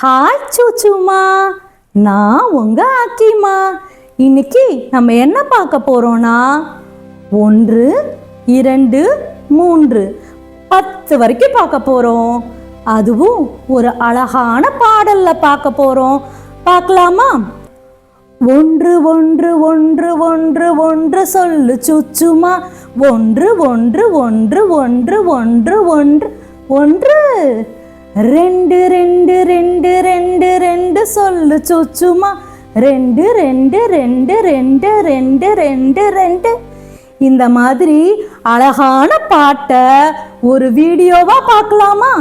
Hi சூச்சுமா, நான் உங்க ஆக்கிமா. இன்னைக்கு நம்ம என்ன பார்க்க போறோம்னா 1 2 3 10 வரைக்கும் பார்க்க போறோம். அதுவும் ஒரு அழகான பாடல்ல பார்க்க போறோம். பார்க்கலாமா? 1 1 1 1 1 சொல்லு சூச்சுமா. 1 1 1 1 1 1 1 2 2 2 2 2 சொல்லு சூச்சுமா. 2 2 2 2 2 2 2. இந்த மாதிரி அழகான பாட்டை ஒரு வீடியோவா பார்க்கலாமா?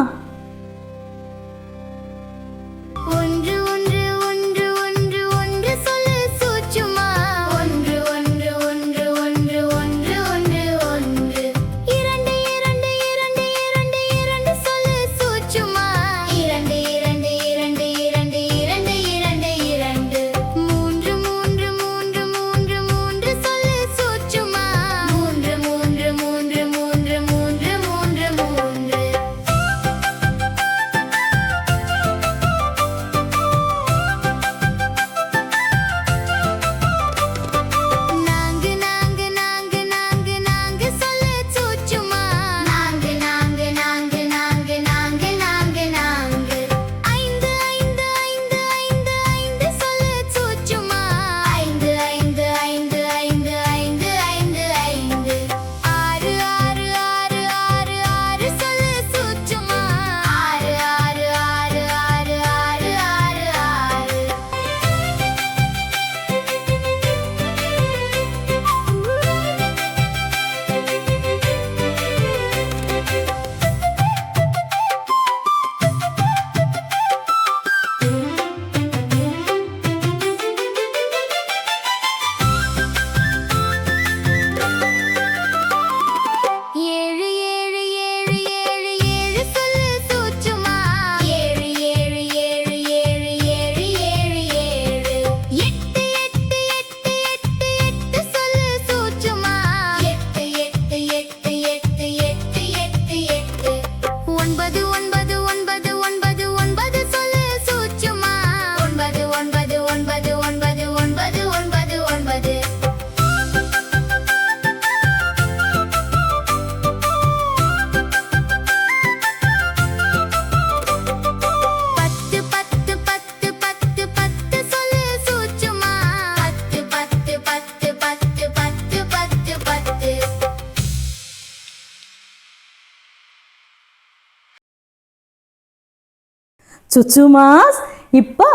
சுச்சுமாஸ், இப்போ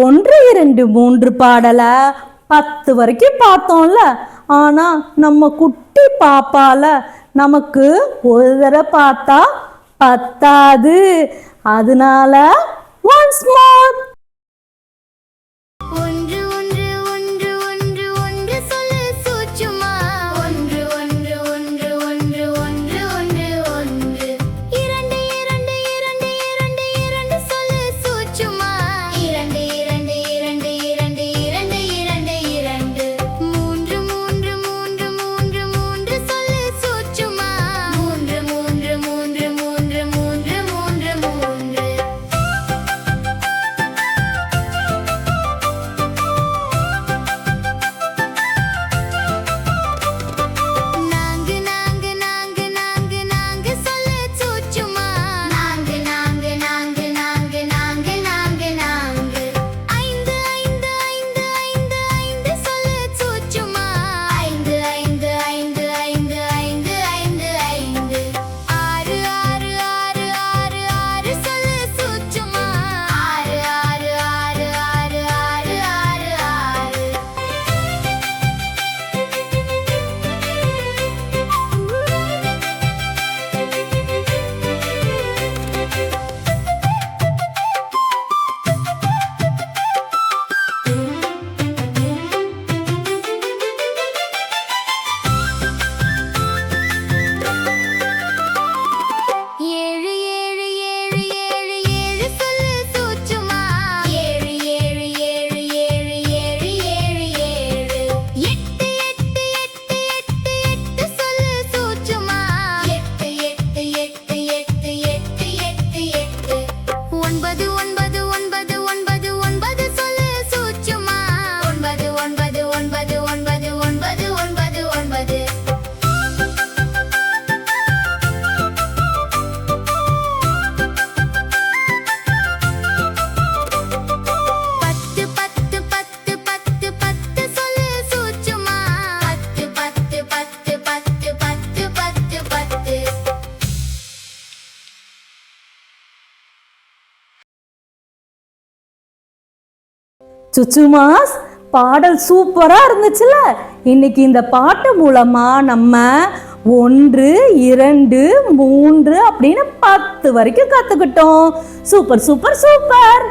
1 2 3 பாடலை 10 வரைக்கும் பார்த்தோம்ல. ஆனா நம்ம குட்டி பாப்பால நமக்கு ஒரு தடவை பார்த்தா பத்தாது. அதனால once more. சுச்சுமாஸ், பாடல் சூப்பரா இருந்துச்சுல. இன்னைக்கு இந்த பாட்டு மூலமா நம்ம 1 2 3 அப்படின்னு 10 வரைக்கும் கத்துக்கிட்டோம். Super super super.